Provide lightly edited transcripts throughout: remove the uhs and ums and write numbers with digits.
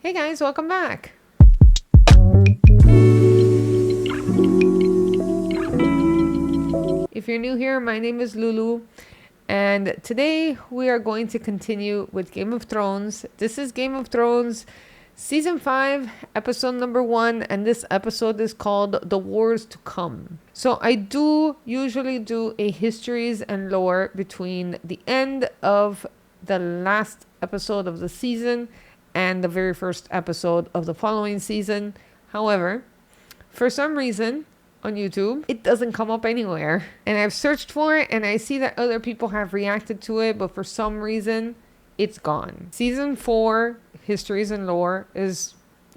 Hey guys, welcome back. If you're new here, my name is Lulu, and today we are going to continue with Game of Thrones. This is Game of Thrones Season 5, episode number 1, and this episode is called The Wars to Come. So I do usually do a histories and lore between the end of the last episode of the season and the very first episode of the following season. However, for some reason on YouTube, it doesn't come up anywhere. And I've searched for it and I see that other people have reacted to it, but for some reason, it's gone. Season 4, Histories and Lore, is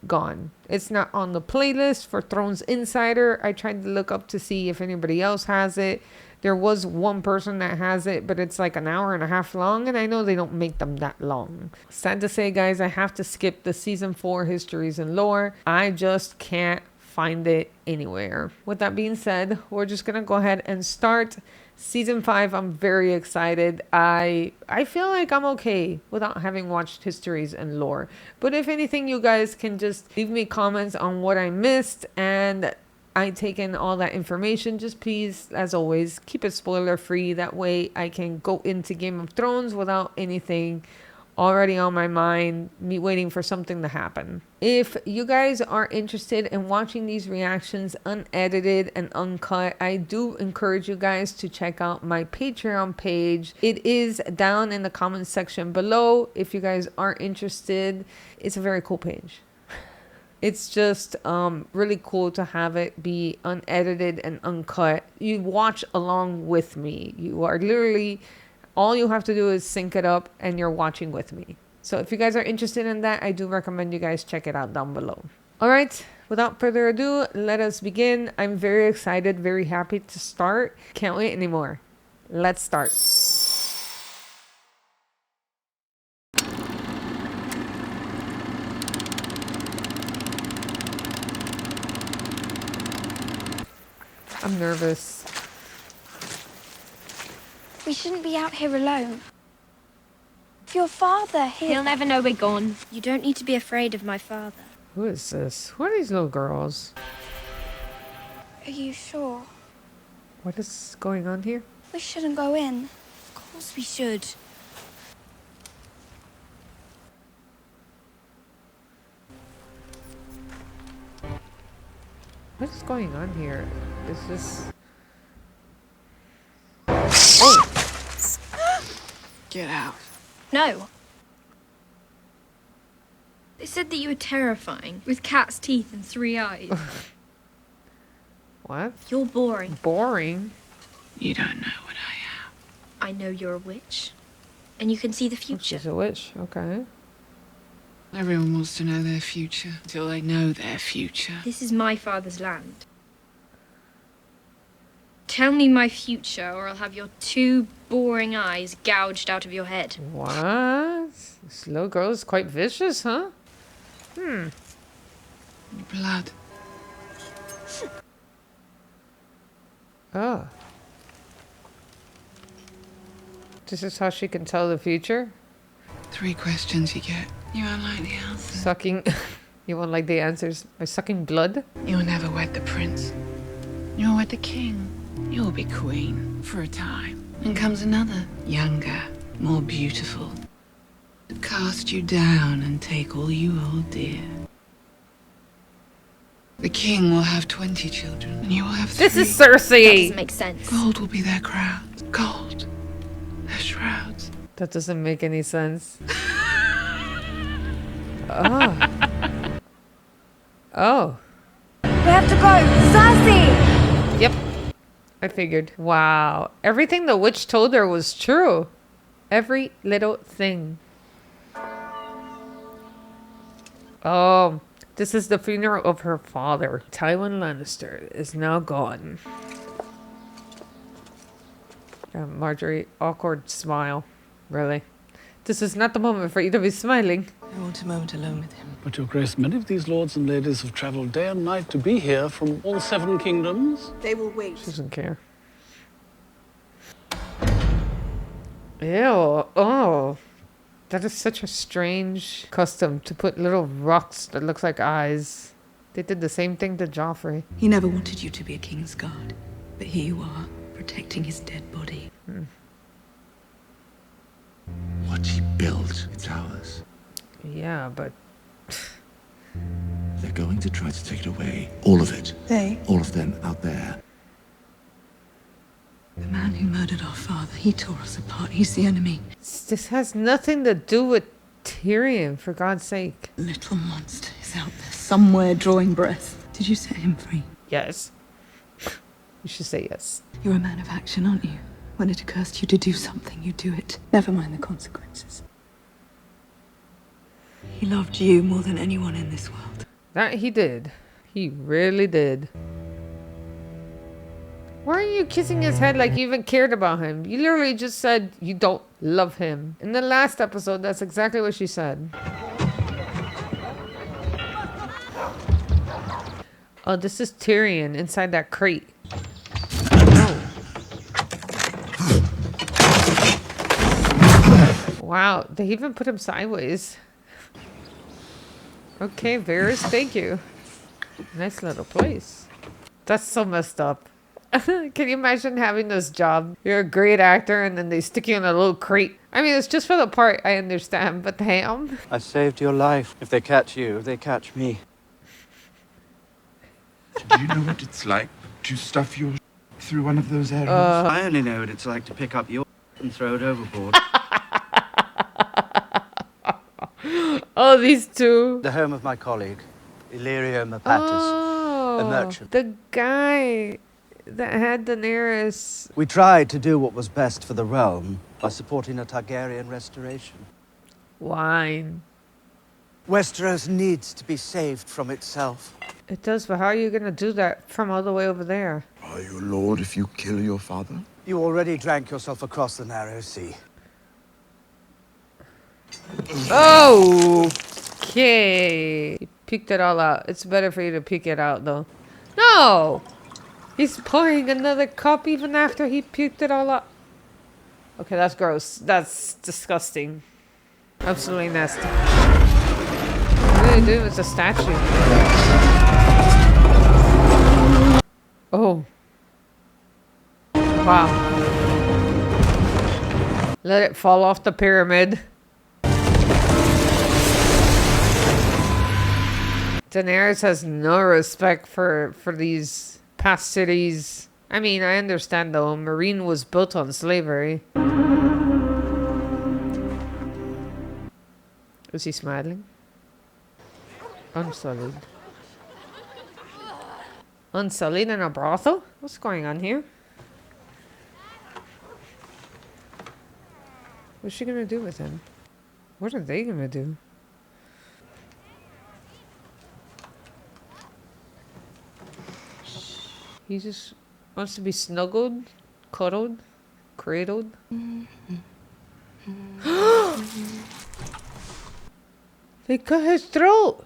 gone. It's not on the playlist for Thrones Insider. I tried to look up to see if anybody else has it. There was one person that has it, but it's like an hour and a half long, and I know they don't make them that long. Sad to say, guys, I have to skip the Season 4 Histories and Lore. I just can't find it anywhere. With that being said, we're just gonna go ahead and start Season 5. I'm very excited. I feel like I'm okay without having watched Histories and Lore. But if anything, you guys can just leave me comments on what I missed, and I take in all that information. Just please, as always, keep it spoiler free. That way I can go into Game of Thrones without anything already on my mind, me waiting for something to happen. If you guys are interested in watching these reactions unedited and uncut, I do encourage you guys to check out my Patreon page. It is down in the comments section below if you guys are interested. It's a very cool page. It's just really cool to have it be unedited and uncut. You watch along with me. You are literally, all you have to do is sync it up and you're watching with me. So if you guys are interested in that, I do recommend you guys check it out down below. All right, without further ado, let us begin. I'm very excited, very happy to start. Can't wait anymore. Let's start. I'm nervous. We shouldn't be out here alone. Your father, He'll never know we're gone. You don't need to be afraid of my father. Who is this? Who are these little girls? Are you sure? What is going on here? We shouldn't go in. Of course we should. What is going on here? Is this... Oh! Get out. No. They said that you were terrifying, with cat's teeth and 3 eyes. What? You're boring. Boring? You don't know what I am. I know you're a witch, and you can see the Oh, future. she's a witch. Okay. Everyone wants to know their future until they know their future. This is my father's land. Tell me my future, or I'll have your 2 boring eyes gouged out of your head. What? This little girl is quite vicious, huh? Blood. Oh. This is how she can tell the future? 3 questions you get. You won't like the answer. Sucking... You won't like the answers by sucking blood? You'll never wed the prince. You'll wed the king. You'll be queen for a time. Then comes another, younger, more beautiful, to cast you down and take all you hold dear. The king will have 20 children, and you will have 3. This is That Cersei! doesn't make sense. Gold will be their crowns. Gold. Their shrouds. That doesn't make any sense. Oh. Oh. We have to go! Cersei! Yep. I figured. Wow. Everything the witch told her was true. Every little thing. Oh. This is the funeral of her father. Tywin Lannister is now gone. Marjorie, awkward smile. Really? This is not the moment for you to be smiling. I want a moment alone with him. But, Your Grace, many of these lords and ladies have travelled day and night to be here from all 7 kingdoms. They will wait. She doesn't care. Ew. Oh. That is such a strange custom to put little rocks that looks like eyes. They did the same thing to Joffrey. He never wanted you to be a king's guard, but here you are, protecting his dead body. What he built, it's ours. Yeah, but They're going to try to take it away. All of it. They? All of them out there. The man who murdered our father, he tore us apart. He's the enemy. this has nothing to do with Tyrion, for God's sake. Little monster is out there somewhere drawing breath. Did you set him free? Yes. You should say yes. You're a man of action, aren't you? When it occurs to you to do something, you do it. Never mind the consequences. He loved you more than anyone in this world. That he did. He really did. Why are you kissing his head like you even cared about him? You literally just said you don't love him. In the last episode, that's exactly what she said. Oh, this is Tyrion inside that crate. No. Wow, they even put him sideways. Okay, Varys, thank you. Nice little place. That's so messed up. Can you imagine having this job? You're a great actor and then they stick you in a little crate. I mean, it's just for the part, I understand, but damn. I saved your life. If they catch you, they catch me. Do you know what it's like to stuff your through one of those arrows? I only know what it's like to pick up your and throw it overboard. Oh, these two. The home of my colleague, Illyrio Mapatis, a merchant. The guy that had Daenerys. We tried to do what was best for the realm by supporting a Targaryen restoration. Wine. Westeros needs to be saved from itself. It does, but how are you gonna do that from all the way over there? Are you Lord if you kill your father? You already drank yourself across the narrow sea. Oh, okay. You puked it all out. It's better for you to puke it out, though. No! He's pouring another cup even after he puked it all out. Okay, that's gross. That's disgusting. Absolutely nasty. What are they doing with the statue? Oh. Wow. Let it fall off the pyramid. Daenerys has no respect for these past cities. I mean, I understand though. Meereen was built on slavery. Is he smiling? Unsullied. Unsullied in a brothel? What's going on here? What's she gonna do with him? What are they gonna do? He just wants to be snuggled, cuddled, cradled. They cut his throat.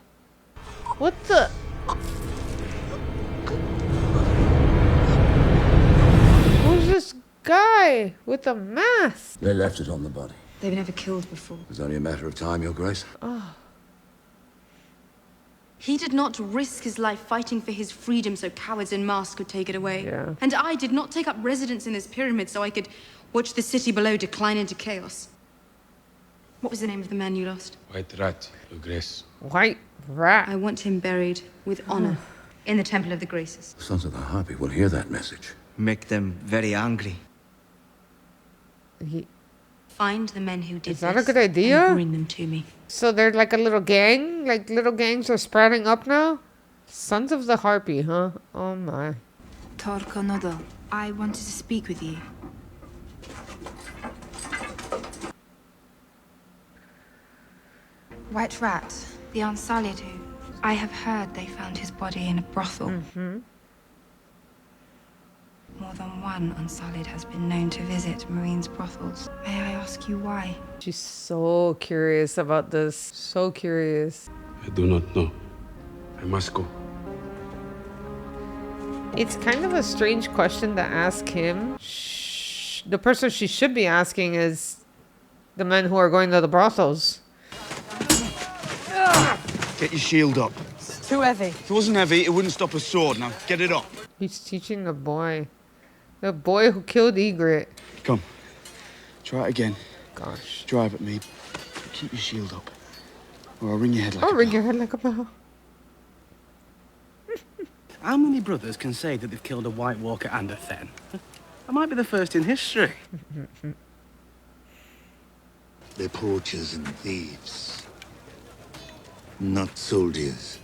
What the? Who's this guy with a mask? They left it on the body. They've never killed before. It was only a matter of time, Your Grace. He did not risk his life fighting for his freedom so cowards in masks could take it away. Yeah. And I did not take up residence in this pyramid so I could watch the city below decline into chaos. What was the name of the man you lost? White Rat, Your Grace. White rat. I want him buried with honor in the Temple of the Graces. The Sons of the Harpy will hear that message. Make them very angry. Find the men who did Is that this a good idea? and bring them to me. So they're like a little gang? Like little gangs are sprouting up now? Sons of the Harpy, huh? Oh my. Torconodo, I wanted to speak with you. White Rat, the Unsullied who... I have heard they found his body in a brothel. More than one Unsullied has been known to visit Meereen's brothels. May I ask you why? She's so curious about this. So curious. I do not know. I must go. It's kind of a strange question to ask him. The person she should be asking is The men who are going to the brothels. Get your shield up. It's too heavy. If it wasn't heavy, it wouldn't stop a sword. Now, get it up. He's teaching the boy. The boy who killed Ygritte. Come. Try it again. Gosh. Drive at me. Keep your shield up. Or I'll ring your head like I'll a ring bell. your head like a bell. How many brothers can say that they've killed a White Walker and a Fen? I might be the first in history. They're poachers and thieves, not soldiers.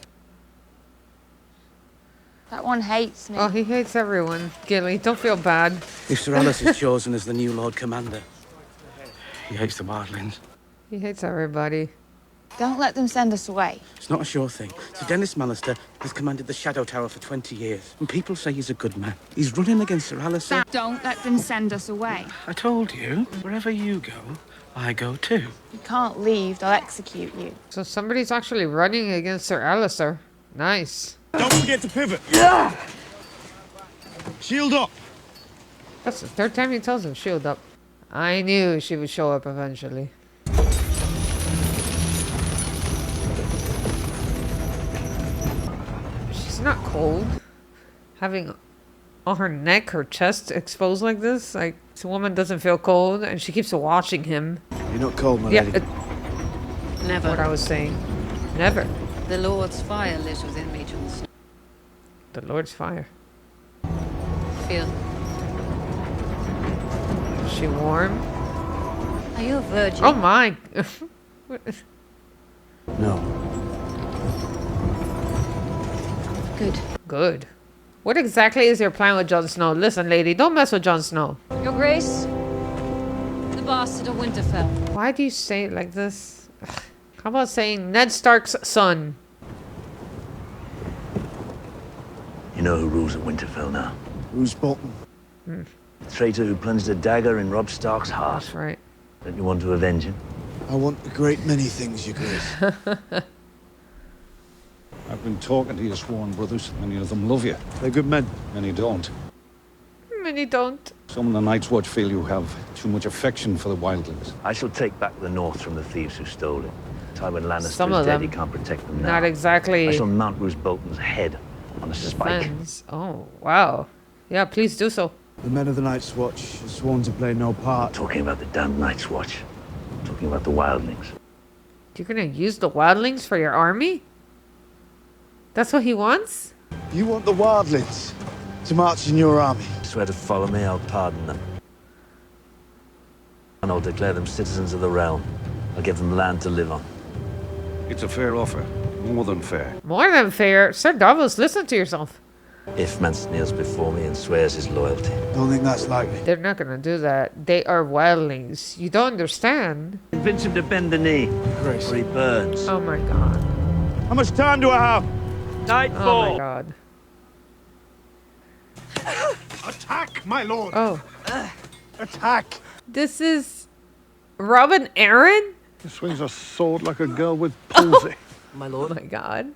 That one hates me. Oh, he hates everyone. Gilly, don't feel bad. If Sir Alice is chosen as the new Lord Commander, he hates the wildlings. He hates everybody. Don't let them send us away. It's not a sure thing. Sir Dennis Mallister has commanded the Shadow Tower for 20 years, and people say he's a good man. He's running against Sir Alice. Don't let them send us away. I told you, wherever you go, I go too. You can't leave, they'll execute you. So somebody's actually running against Sir Alistair. Nice. Don't forget to pivot. Yeah. Shield up. That's the third time he tells him shield up. I knew she would show up eventually. She's not cold. Having on her neck, her chest exposed like this. Like, this woman doesn't feel cold and she keeps watching him. You're not cold, my Yeah, lady. Never. what I was saying. Never. The Lord's fire lives within me, Jon Snow. The Lord's fire. Feel. Is she warm? Are you a virgin? Oh my. No. Good. Good. What exactly is your plan with Jon Snow? Listen, lady, don't mess with Jon Snow. Your Grace, the bastard of Winterfell. Why do you say it like this? Ugh. How about saying Ned Stark's son? You know who rules at Winterfell now? Who's Bolton? Hmm. The traitor who plunged a dagger in Robb Stark's heart. That's right. Don't you want to avenge him? I want a great many things, Your Grace. I've been talking to your sworn brothers. Many of them love you. They're good men. Many don't. Many don't. Some of the Night's Watch feel you have too much affection for the wildlings. I shall take back the North from the thieves who stole it. Tywin Lannister Some is of dead, them. he can't protect them now. Not exactly. I shall mount Roose Bolton's head on a spike. Defense. Oh, wow. Yeah, please do so. The men of the Night's Watch are sworn to play no part. Talking about the damned Night's Watch. Talking about the wildlings. You're gonna use the wildlings for your army? That's what he wants? You want the wildlings to march in your army? Swear to follow me, I'll pardon them. And I'll declare them citizens of the realm. I'll give them land to live on. It's a fair offer. More than fair. More than fair. Sir Davos, listen to yourself. If Mance kneels before me and swears his loyalty. Don't think that's likely. They're not gonna do that. They are wildlings. You don't understand. Convince him to bend the knee, Grace. or he burns. Oh my god. How much time do I have? Oh my god. Attack, my lord. Oh. Attack. This is Robin Aaron? He swings a sword like a girl with palsy. My lord. Oh my god.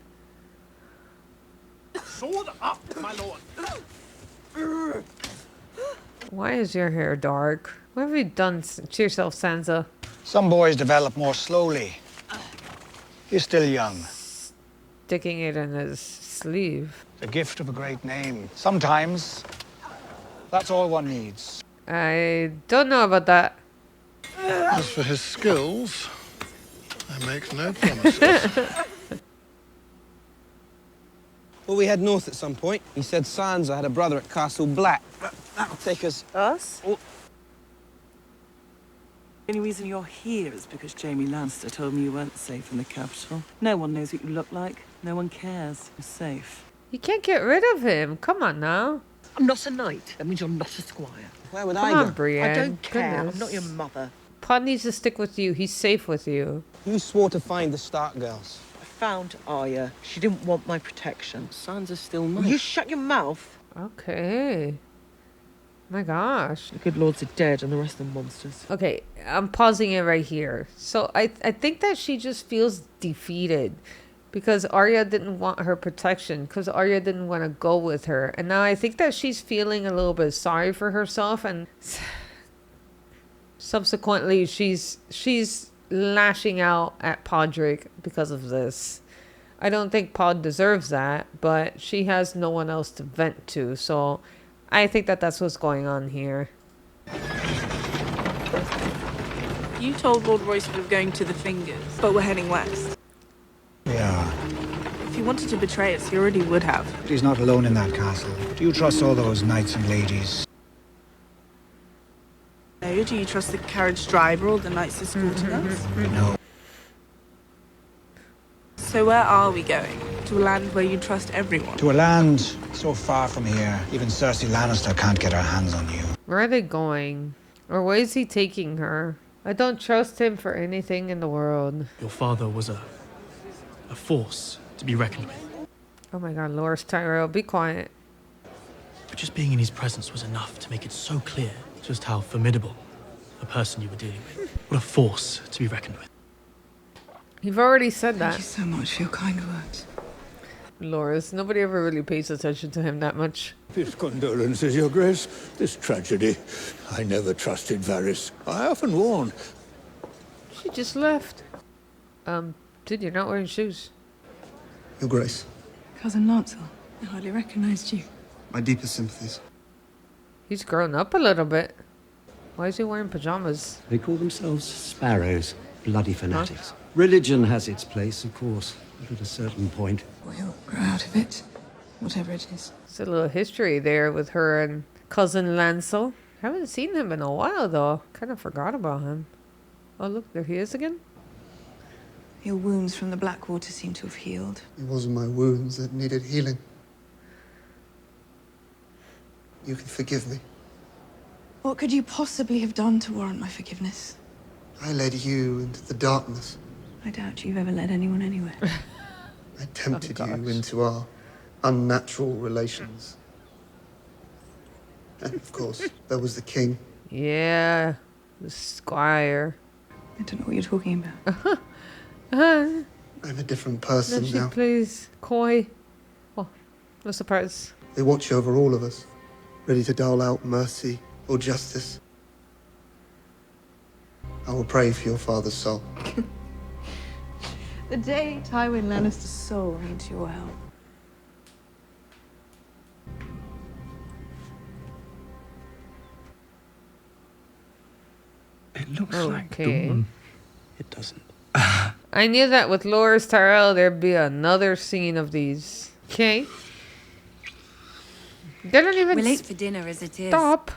Sword up, my lord. Why is your hair dark? What have you done to yourself, Sansa? Some boys develop more slowly. You're still young. Sticking it in his sleeve. The gift of a great name. Sometimes, that's all one needs. I don't know about that. As for his skills, I make no promises. Well, we head north at some point. He said Sansa had a brother at Castle Black. That'll take us... Us? The only reason you're here is because Jaime Lannister told me you weren't safe in the capital. No one knows what you look like. No one cares. You're safe. You can't get rid of him. Come on now. I'm not a knight. That means you're not a squire. Where would Come I on, go? Brienne. I don't care. Goodness. I'm not your mother. Pod needs to stick with you. He's safe with you. You swore to find the Stark girls. I found Arya. She didn't want my protection. Sansa's still mine. Will you shut your mouth? Okay. My gosh. The good lords are dead and the rest are monsters. Okay, I'm pausing it right here. So I think that she just feels defeated because Arya didn't want her protection, because Arya didn't want to go with her. And now I think that she's feeling a little bit sorry for herself, and subsequently, she's lashing out at Podrick because of this. I don't think Pod deserves that, but she has no one else to vent to, so I think that that's what's going on here. You told Lord Royce we were going to the Fingers, but we're heading west. Yeah. If he wanted to betray us, he already would have. But he's not alone in that castle. Do you trust all those knights and ladies? No, do you trust the carriage driver or the knights escorting us? No. So where are we going? To a land where you trust everyone? To a land so far from here, even Cersei Lannister can't get her hands on you. Where are they going? Or where is he taking her? I don't trust him for anything in the world. Your father was a force to be reckoned with. Oh my god, Loras Tyrell, be quiet. But just being in his presence was enough to make it so clear just how formidable a person you were dealing with. What a force to be reckoned with. You've already said that. Thank you so much for your kind words. Loras, nobody ever really pays attention to him that much. His condolences, Your Grace. This tragedy. I never trusted Varys. I often warned. She just left. Dude, you're not wearing shoes. Your Grace. Cousin Lancel, I hardly recognized you. My deepest sympathies. He's grown up a little bit. Why is he wearing pajamas? They call themselves sparrows. Bloody fanatics. Huh? Religion has its place, of course, but at a certain point. We'll grow out of it, whatever it is. There's a little history there with her and cousin Lancel. Haven't seen him in a while, though. Kind of forgot about him. Oh, look, there he is again. Your wounds from the Blackwater seem to have healed. It wasn't my wounds that needed healing. You can forgive me. What could you possibly have done to warrant my forgiveness? I led you into the darkness. I doubt you've ever led anyone anywhere. I tempted you into our unnatural relations. And of course, there was the king. Yeah, the squire. I don't know what you're talking about. I'm a different person now. Please, coy. Oh, no surprise. They watch over all of us, ready to dole out mercy or justice. I will pray for your father's soul. The day Tywin Lannister's soul needs your help. It looks like dawn. It doesn't. I knew that with Loras Tyrell there'd be another scene of these. Okay. They don't even We're late for dinner as it is. Stop.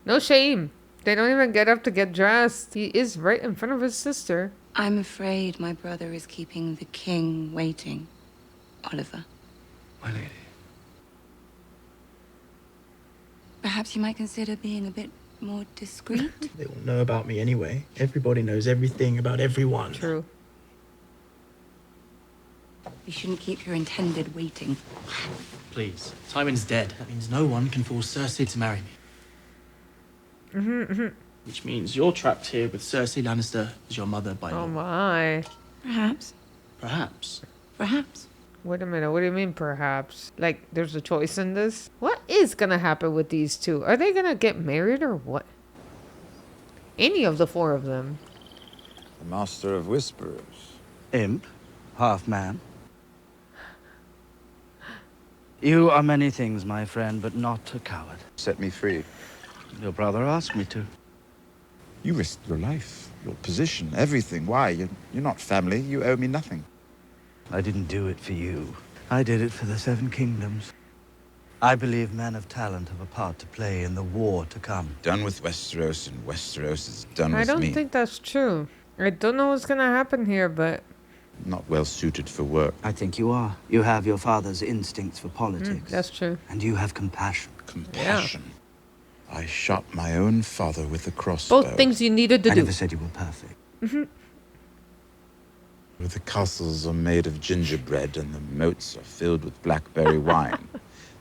No shame. They don't even get up to get dressed. He is right in front of his sister. I'm afraid my brother is keeping the king waiting. Oliver. My lady. Perhaps you might consider being a bit more discreet? They all know about me anyway. Everybody knows everything about everyone. True. You shouldn't keep your intended waiting. Please. Tywin's dead. That means no one can force Cersei to marry me. Which means you're trapped here with Cersei Lannister as your mother by law. Oh my. Perhaps. Perhaps. Perhaps. Wait a minute. What do you mean perhaps? Like there's a choice in this? What is gonna happen with these two? Are they gonna get married or what? Any of the four of them. The Master of Whisperers. Imp, half man. You are many things, my friend, but not a coward. Set me free. Your brother asked me to. You risked your life, your position, everything. Why? You're not family. You owe me nothing. I didn't do it for you. I did it for the Seven Kingdoms. I believe men of talent have a part to play in the war to come. Done with Westeros, and Westeros is done with me. I don't think that's true. I don't know what's gonna happen here, but... Not well suited for work. I think you are. You have your father's instincts for politics. That's true. And you have compassion. Compassion? Yeah. I shot my own father with a crossbow. Both things you needed to do. I never said you were perfect. The castles are made of gingerbread and the moats are filled with blackberry wine.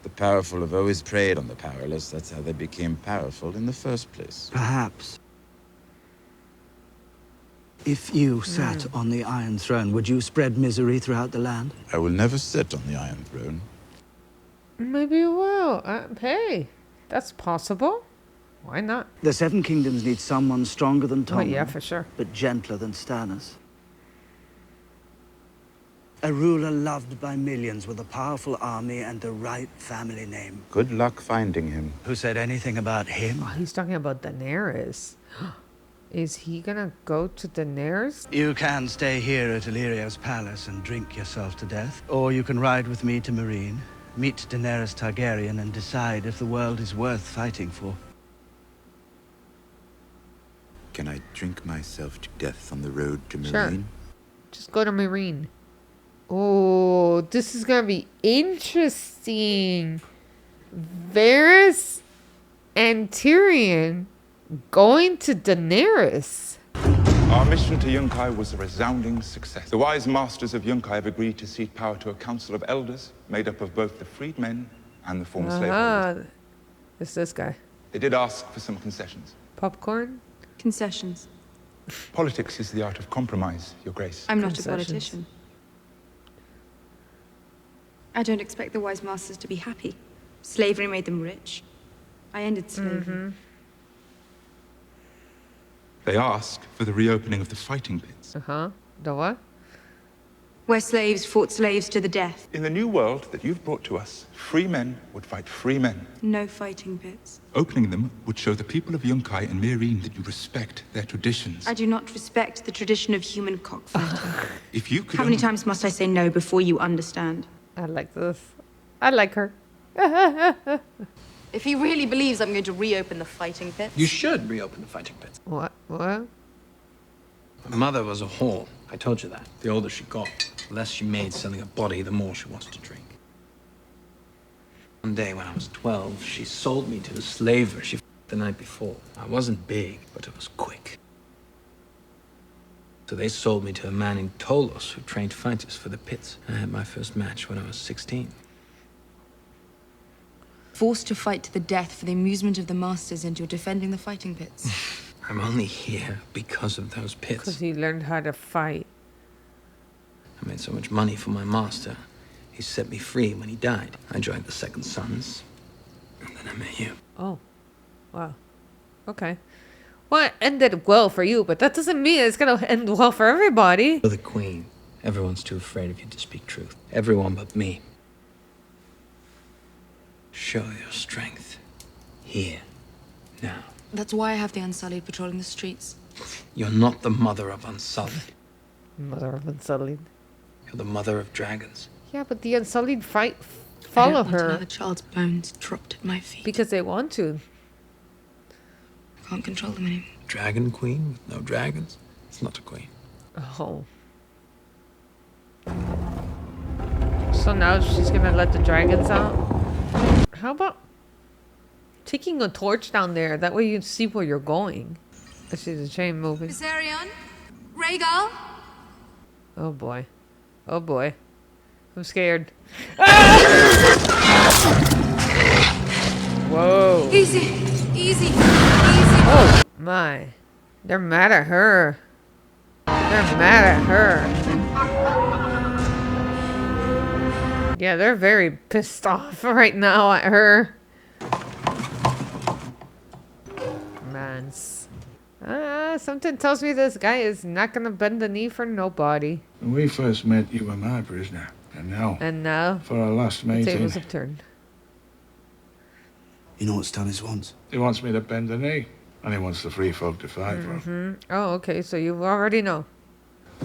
The powerful have always preyed on the powerless. That's how they became powerful in the first place. Perhaps. If you sat on the Iron Throne, would you spread misery throughout the land? I will never sit on the Iron Throne. Maybe you will. Hey, that's possible. Why not? The Seven Kingdoms need someone stronger than Oh, Tommen. yeah, for sure. But gentler than Stannis. A ruler loved by millions with a powerful army and the right family name. Good luck finding him. Who said anything about him? Oh, he's talking about Daenerys. Is he gonna go to Daenerys? You can stay here at Illyrio's palace and drink yourself to death. Or you can ride with me to Meereen, meet Daenerys Targaryen, and decide if the world is worth fighting for. Can I drink myself to death on the road to Meereen? Sure. Just go to Meereen. Oh, this is gonna be interesting. Varys and Tyrion going to Daenerys. Our mission to Yunkai was a resounding success. The wise masters of Yunkai have agreed to cede power to a council of elders made up of both the freedmen and the former slaveholders. It's this guy. They did ask for some concessions. Popcorn? Concessions. Politics is the art of compromise, Your Grace. I'm not a politician. I don't expect the wise masters to be happy. Slavery made them rich. I ended slavery. They ask for the reopening of the fighting pits. The what? Where slaves fought slaves to the death. In the new world that you've brought to us, free men would fight free men. No fighting pits. Opening them would show the people of Yunkai and Meereen that you respect their traditions. I do not respect the tradition of human cockfighting. If you could How many times must I say no before you understand? I like this. I like her. If he really believes I'm going to reopen the fighting pits. You should reopen the fighting pits. What? What? My mother was a whore. I told you that. The older she got, the less she made selling a body, the more she wanted to drink. One day when I was 12, she sold me to a slaver she the night before. I wasn't big, but it was quick. So they sold me to a man in Tolos who trained fighters for the pits. I had my first match when I was 16. Forced to fight to the death for the amusement of the masters, and you're defending the fighting pits. I'm only here because of those pits. Because he learned how to fight. I made so much money for my master. He set me free when he died. I joined the Second Sons, and then I met you. Oh, wow. Okay. Well, it ended well for you, but that doesn't mean it's gonna end well for everybody. You're the queen. Everyone's too afraid of you to speak truth. Everyone but me. Show your strength. Here. Now. That's why I have the Unsullied patrolling the streets. You're not the mother of Unsullied. Mother of Unsullied. You're the mother of dragons. Yeah, but the Unsullied follow I don't want her. another child's bones dropped at my feet. Because they want to. I can't control them anymore. Dragon queen with no dragons? It's not a queen. Oh. So now she's gonna let the dragons out? How about taking a torch down there? That way you see where you're going. I see the chain moving. Viserion? Rhaegal? Oh boy. Oh boy. I'm scared. Whoa. Easy, easy, easy. Oh my. They're mad at her. They're mad at her. Yeah, they're very pissed off right now at her. Mance. Something tells me this guy is not gonna bend the knee for nobody. When we first met, you were my prisoner. And now, for our last the meeting, tables have turned. You know what Stannis wants? He wants me to bend the knee, and he wants the free folk to fight for him. Oh, okay, so you already know.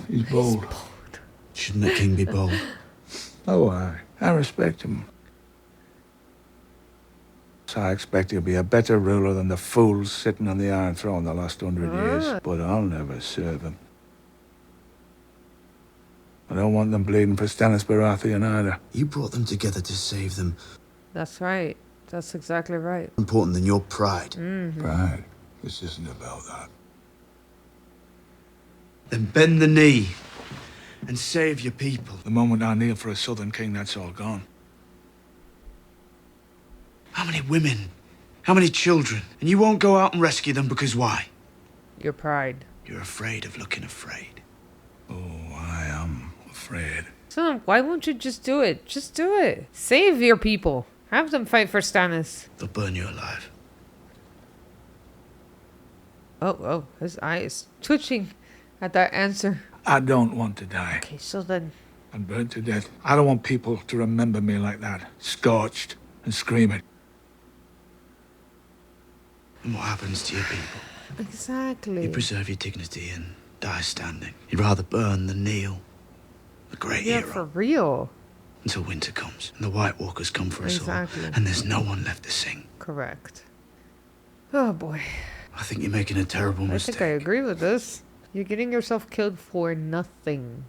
He's bold. Shouldn't a king be bold? Oh, I respect him. So I expect he'll be a better ruler than the fools sitting on the Iron Throne the last 100 years. But I'll never serve him. I don't want them bleeding for Stannis Baratheon either. You brought them together to save them. That's right. That's exactly right. Important than your pride. Pride? This isn't about that. Then bend the knee and save your people. The moment I kneel for a Southern king, that's all gone. How many women? How many children? And you won't go out and rescue them because why? Your pride. You're afraid of looking afraid. Oh, I am afraid. So why won't you just do it? Just do it. Save your people. Have them fight for Stannis. They'll burn you alive. Oh, his eye is twitching at that answer. I don't want to die. Okay, so then... And burnt to death. I don't want people to remember me like that. Scorched and screaming. And what happens to your people? Exactly. You preserve your dignity and die standing. You'd rather burn than kneel. A great Yeah, hero. for real. Until winter comes and the White Walkers come for us all. Exactly. And there's no one left to sing. Correct. Oh, boy. I think you're making a terrible mistake. I think I agree with this. You're getting yourself killed for nothing.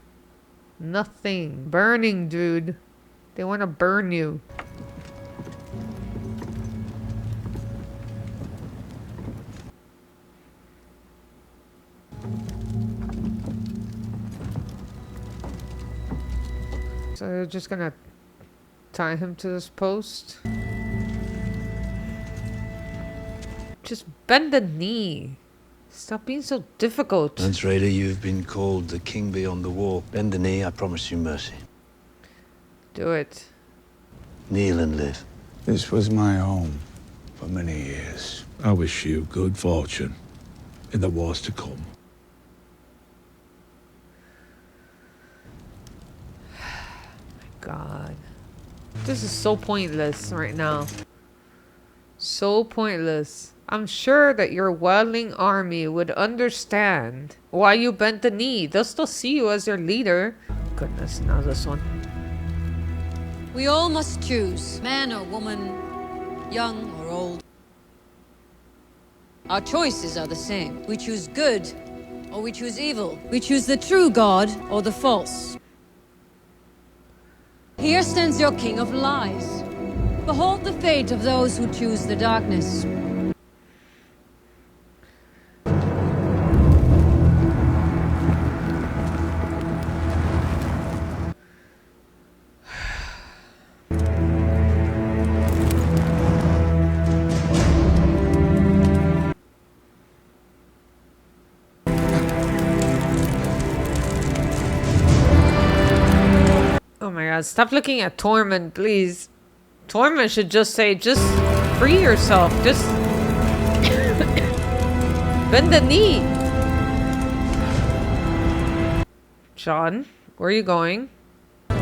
Nothing. Burning, dude. They want to burn you. So they're just gonna tie him to this post. Just bend the knee. Stop being so difficult. Mance Rayder, you've been called the king beyond the wall. Bend the knee, I promise you mercy. Do it. Kneel and live. This was my home for many years. I wish you good fortune in the wars to come. God. This is so pointless right now. So pointless. I'm sure that your wildling army would understand why you bent the knee. They'll still see you as their leader. Goodness, now this one. We all must choose, man or woman, young or old. Our choices are the same. We choose good or we choose evil. We choose the true God or the false. Here stands your king of lies. Behold the fate of those who choose the darkness. Oh my god, stop looking at Tormund, please. Tormund should just say, just free yourself. Just bend the knee. John, where are you going? Look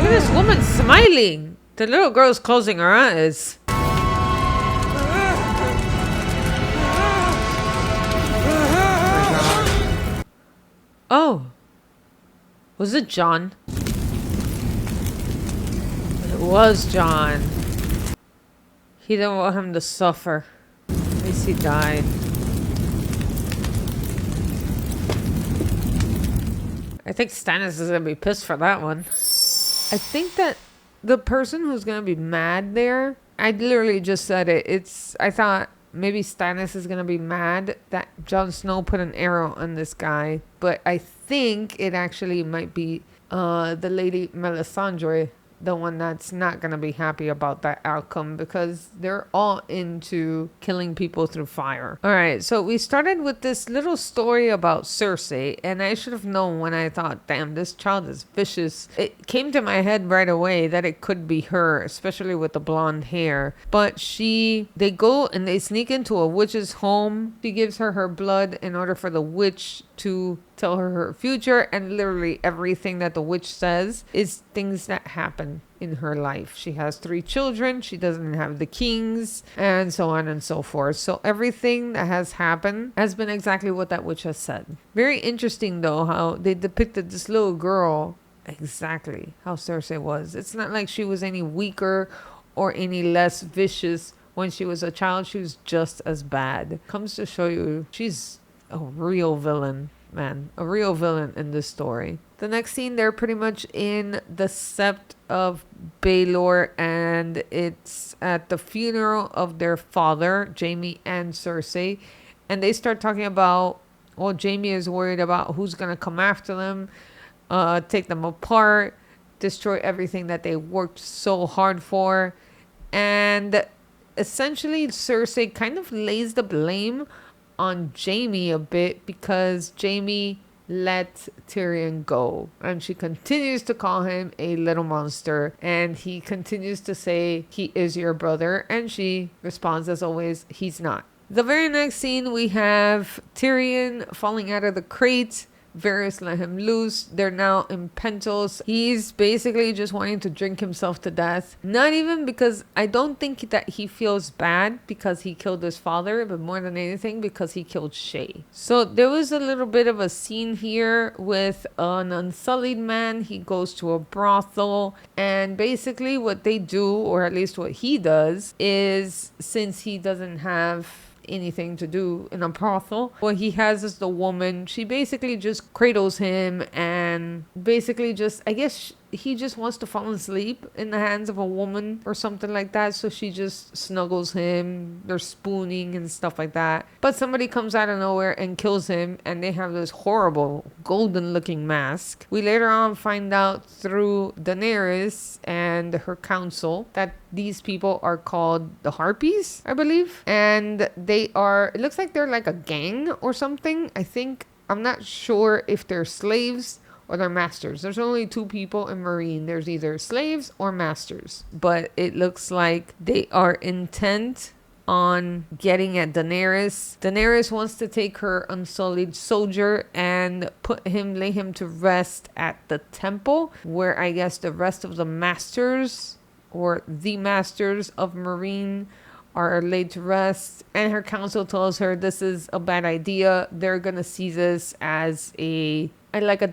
at this woman smiling. The little girl's closing her eyes. Oh. Was it John? It was John. He didn't want him to suffer. At least he died. I think Stannis is gonna be pissed for that one. I think that the person who's gonna be mad there, I literally just said it. I thought maybe Stannis is gonna be mad that Jon Snow put an arrow on this guy, but I think it actually might be the lady Melisandre, the one that's not gonna be happy about that outcome, because they're all into killing people through fire. All right, so we started with this little story about Cersei, and I should have known when I thought, damn, this child is vicious. It came to my head right away that it could be her, especially with the blonde hair. But they go and they sneak into a witch's home. She gives her blood in order for the witch to tell her future, and literally everything that the witch says is things that happen in her life. She has 3 children, she doesn't have the kings, and so on and so forth. So everything that has happened has been exactly what that witch has said. Very interesting though how they depicted this little girl exactly how Cersei was. It's not like she was any weaker or any less vicious when she was a child. She was just as bad. Comes to show you she's a real villain, man. A real villain in this story. The next scene, they're pretty much in the Sept of Baelor, and it's at the funeral of their father, Jaime and Cersei. And they start talking about, well, Jaime is worried about who's going to come after them, take them apart, destroy everything that they worked so hard for. And essentially, Cersei kind of lays the blame on Jaime a bit, because Jaime let Tyrion go. And she continues to call him a little monster. And he continues to say, he is your brother. And she responds as always, he's not. The very next scene, we have Tyrion falling out of the crate. Varys let him loose. They're now in Pentos. He's basically just wanting to drink himself to death. Not even because I don't think that he feels bad because he killed his father, but more than anything because he killed Shay. So there was a little bit of a scene here with an unsullied man. He goes to a brothel, and basically what they do, or at least what he does, is since he doesn't have anything to do in a brothel, what he has is the woman. She basically just cradles him and basically just, I guess he just wants to fall asleep in the hands of a woman or something like that. So she just snuggles him. They're spooning and stuff like that. But somebody comes out of nowhere and kills him, and they have this horrible golden looking mask. We later on find out through Daenerys and her council that these people are called the Harpies, I believe. And they are, it looks like they're like a gang or something. I'm not sure if they're slaves or they're masters. There's only two people in Meereen. There's either slaves or masters. But it looks like they are intent on getting at Daenerys. Daenerys wants to take her unsullied soldier and lay him to rest at the temple, where I guess the rest of the masters or the masters of Meereen are laid to rest. And her council tells her this is a bad idea. They're gonna see this as a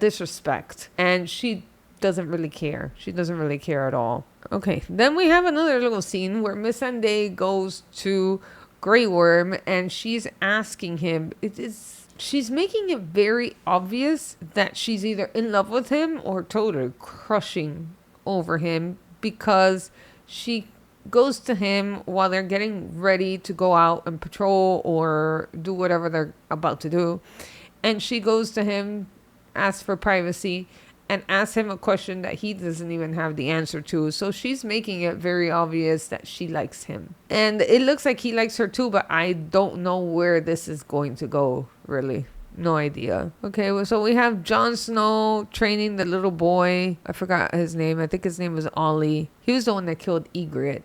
disrespect, and she doesn't really care. She doesn't really care at all. Okay, then we have another little scene where Miss Missandei goes to Grey Worm, and she's asking him, she's making it very obvious that she's either in love with him or totally crushing over him, because she goes to him while they're getting ready to go out and patrol or do whatever they're about to do, and she goes to him, asks for privacy, and asks him a question that he doesn't even have the answer to. So she's making it very obvious that she likes him. And it looks like he likes her too, but I don't know where this is going to go, really. No idea. Okay, well, so we have Jon Snow training the little boy. I forgot his name. I think his name was Ollie. He was the one that killed Ygritte,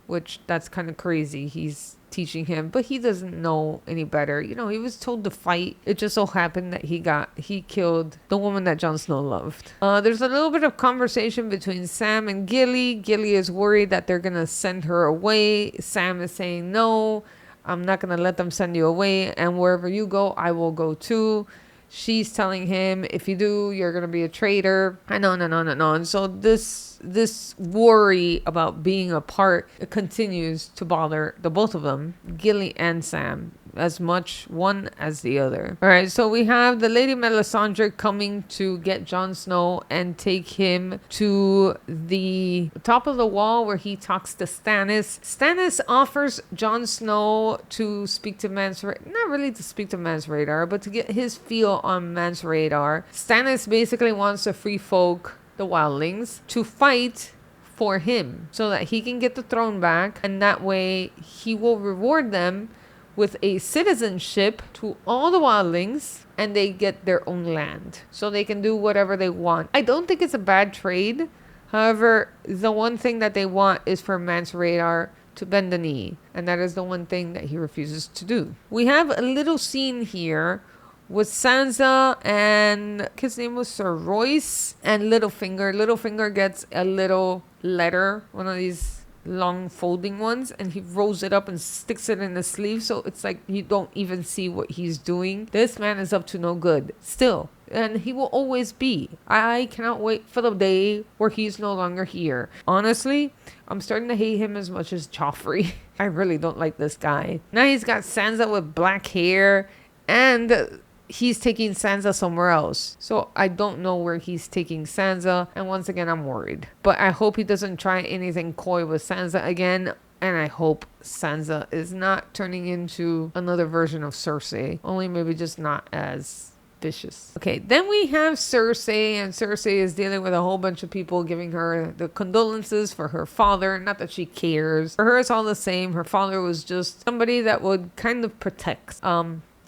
which that's kind of crazy. He's teaching him, but he doesn't know any better. You know, he was told to fight. It just so happened that he killed the woman that Jon Snow loved. There's a little bit of conversation between Sam and Gilly. Gilly is worried that they're gonna send her away. Sam is saying, no, I'm not gonna let them send you away, and wherever you go, I will go too. She's telling him, if you do, you're gonna be a traitor. No. And so this worry about being apart, it continues to bother the both of them, Gilly and Sam, as much one as the other. All right, so we have the Lady Melisandre coming to get Jon Snow and take him to the top of the wall where he talks to Stannis. Stannis offers Jon Snow to speak to Mance Rayder, not really to speak to Mance Rayder, but to get his feel on Mance Rayder. Stannis basically wants the free folk, the wildlings, to fight for him so that he can get the throne back, and that way he will reward them with a citizenship to all the wildlings, and they get their own land so they can do whatever they want. I don't think it's a bad trade. However, the one thing that they want is for Mance Rayder to bend the knee, and that is the one thing that he refuses to do. We have a little scene here with Sansa and his name was Sir Royce and Littlefinger. Littlefinger gets a little letter, one of these long folding ones, and he rolls it up and sticks it in the sleeve, so it's like you don't even see what he's doing. This man is up to no good still, and he will always be. I cannot wait for the day where he's no longer here. Honestly, I'm starting to hate him as much as Joffrey. I really don't like this guy. Now he's got Sansa with black hair, and he's taking Sansa somewhere else. So I don't know where he's taking Sansa. And once again, I'm worried. But I hope he doesn't try anything coy with Sansa again. And I hope Sansa is not turning into another version of Cersei. Only maybe just not as vicious. Okay, then we have Cersei. And Cersei is dealing with a whole bunch of people giving her the condolences for her father. Not that she cares. For her, it's all the same. Her father was just somebody that would kind of protect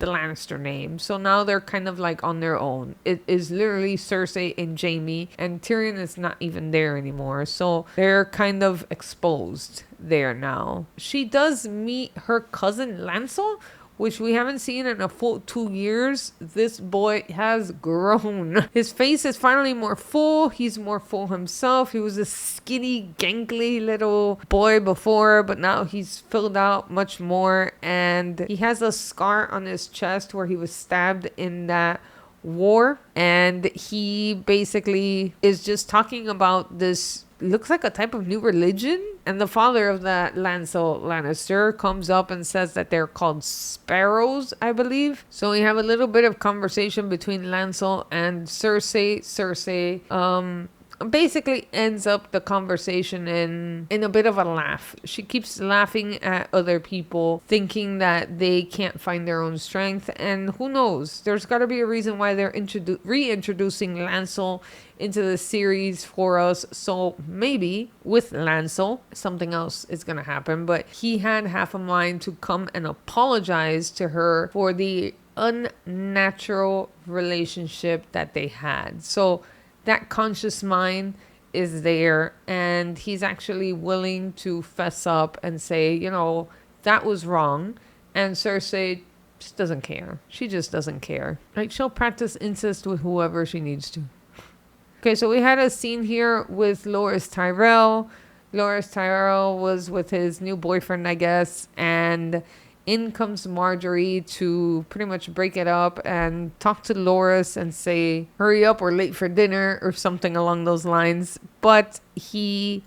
the Lannister name. So now they're kind of like on their own. It is literally Cersei and Jaime, and Tyrion is not even there anymore. So they're kind of exposed there now. She does meet her cousin Lancel, which we haven't seen in a full 2 years. This boy has grown. His face is finally more full. He's more full himself. He was a skinny, gangly little boy before, but now he's filled out much more. And he has a scar on his chest where he was stabbed in that war. And he basically is just talking about this, looks like a type of new religion. And the father of that Lancel Lannister comes up and says that they're called sparrows, I believe. So we have a little bit of conversation between Lancel and Cersei. Cersei basically ends up the conversation in a bit of a laugh. She keeps laughing at other people, thinking that they can't find their own strength. And who knows? There's got to be a reason why they're reintroducing Lancel into the series for us. So maybe with Lancel, something else is going to happen. But he had half a mind to come and apologize to her for the unnatural relationship that they had. So that conscious mind is there, and he's actually willing to fess up and say, you know, that was wrong. And Cersei just doesn't care. She just doesn't care. Like, she'll practice incest with whoever she needs to. Okay, so we had a scene here with Loras Tyrell. Loras Tyrell was with his new boyfriend, I guess, and in comes Marjorie to pretty much break it up and talk to Loras and say, hurry up, we're late for dinner, or something along those lines. But she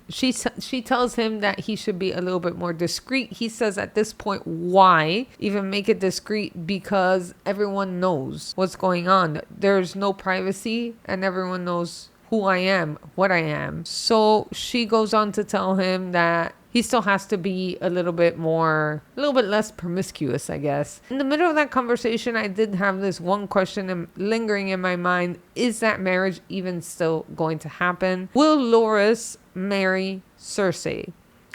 tells him that he should be a little bit more discreet. He says at this point, why even make it discreet? Because everyone knows what's going on. There's no privacy, and everyone knows who I am, what I am. So she goes on to tell him that he still has to be a little bit less promiscuous, I guess. In the middle of that conversation, I did have this one question lingering in my mind. Is that marriage even still going to happen? Will Loras marry Cersei?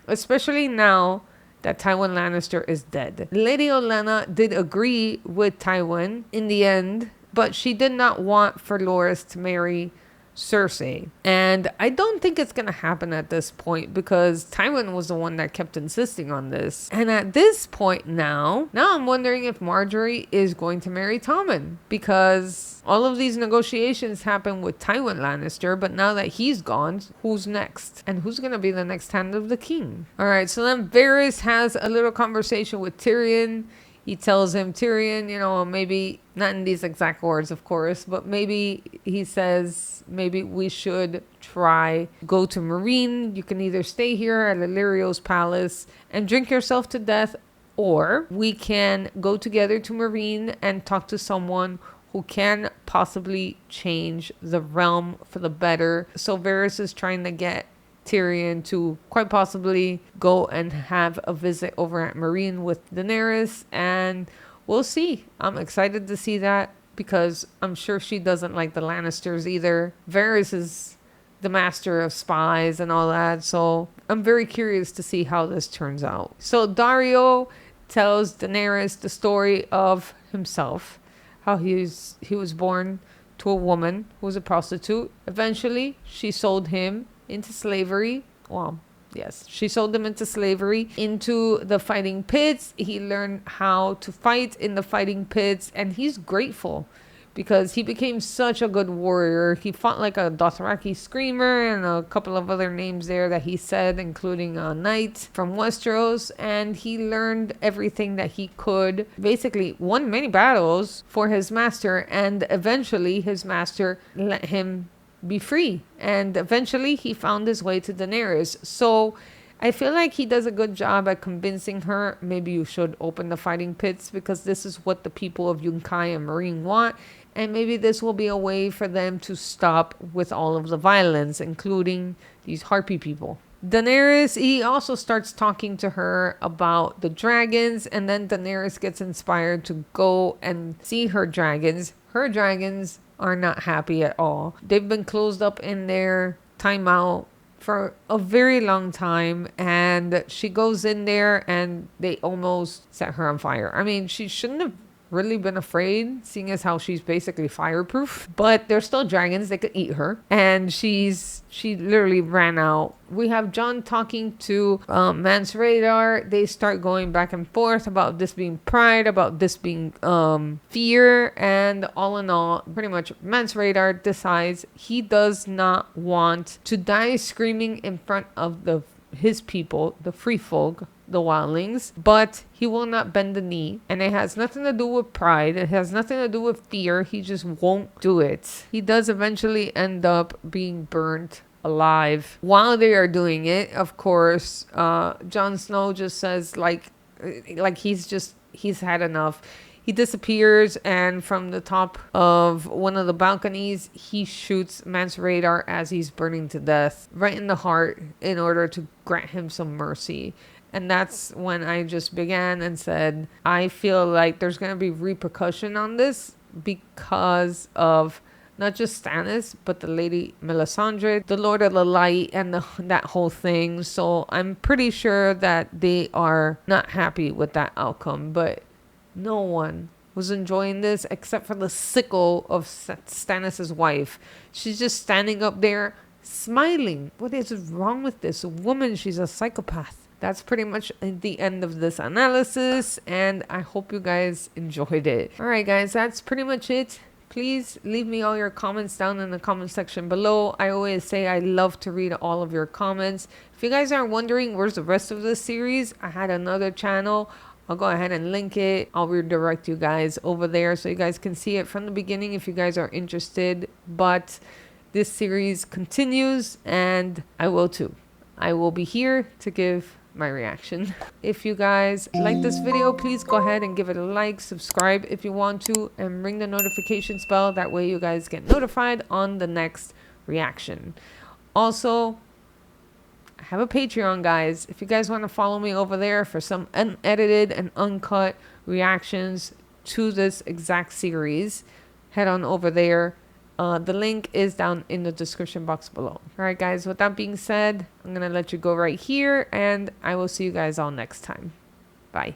Especially now that Tywin Lannister is dead. Lady Olenna did agree with Tywin in the end, but she did not want for Loras to marry Cersei. And I don't think it's going to happen at this point, because Tywin was the one that kept insisting on this. And at this point now I'm wondering if Marjorie is going to marry Tommen, because all of these negotiations happen with Tywin Lannister, but now that he's gone, who's next? And who's going to be the next hand of the king? All right, so then Varys has a little conversation with Tyrion. He tells him, Tyrion, you know, maybe, not in these exact words, of course, but maybe he says, maybe we should go to Meereen. You can either stay here at Illyrio's palace and drink yourself to death, or we can go together to Meereen and talk to someone who can possibly change the realm for the better. So Varys is trying to get Tyrion to quite possibly go and have a visit over at Meereen with Daenerys, and we'll see. I'm excited to see that, because I'm sure she doesn't like the Lannisters either. Varys is the master of spies and all that, so I'm very curious to see how this turns out. So Daario tells Daenerys the story of himself, how he was born to a woman who was a prostitute. Eventually, she sold him into slavery. Well, yes, she sold him into slavery, into the fighting pits. He learned how to fight in the fighting pits, and he's grateful because he became such a good warrior. He fought like a Dothraki screamer and a couple of other names there that he said, including a knight from Westeros, and he learned everything that he could. Basically won many battles for his master, and eventually his master let him be free, and eventually he found his way to Daenerys. So I feel like he does a good job at convincing her, maybe you should open the fighting pits, because this is what the people of Yunkai and Meereen want, and maybe this will be a way for them to stop with all of the violence, including these harpy people. Daenerys, he also starts talking to her about the dragons, and then Daenerys gets inspired to go and see her dragons. Her dragons are not happy at all. They've been closed up in their timeout for a very long time, and she goes in there and they almost set her on fire. I mean, she shouldn't have really been afraid, seeing as how she's basically fireproof. But they're still dragons, they could eat her. And she literally ran out. We have Jon talking to Mance Rayder. They start going back and forth about this being pride, about this being fear. And all in all, pretty much Mance Rayder decides he does not want to die screaming in front of his people, the free folk, the wildlings, but he will not bend the knee. And it has nothing to do with pride. It has nothing to do with fear. He just won't do it. He does eventually end up being burnt alive. While they are doing it, of course, Jon Snow just says like he's had enough. He disappears, and from the top of one of the balconies, he shoots Mance Rayder as he's burning to death, right in the heart, in order to grant him some mercy. And that's when I just began and said, I feel like there's going to be repercussion on this because of not just Stannis, but the Lady Melisandre, the Lord of the Light, and that whole thing. So I'm pretty sure that they are not happy with that outcome. But no one was enjoying this except for the sickle of Stannis' wife. She's just standing up there smiling. What is wrong with this woman? She's a psychopath. That's pretty much the end of this analysis, and I hope you guys enjoyed it. All right, guys, that's pretty much it. Please leave me all your comments down in the comment section below. I always say I love to read all of your comments. If you guys are wondering where's the rest of this series, I had another channel. I'll go ahead and link it. I'll redirect you guys over there so you guys can see it from the beginning if you guys are interested. But this series continues, and I will too. I will be here to give my reaction. If you guys like this video, please go ahead and give it a like, subscribe if you want to, and ring the notifications bell. That way you guys get notified on the next reaction. Also, I have a Patreon, guys. If you guys want to follow me over there for some unedited and uncut reactions to this exact series, head on over there. The link is down in the description box below. All right, guys, with that being said, I'm going to let you go right here, and I will see you guys all next time. Bye.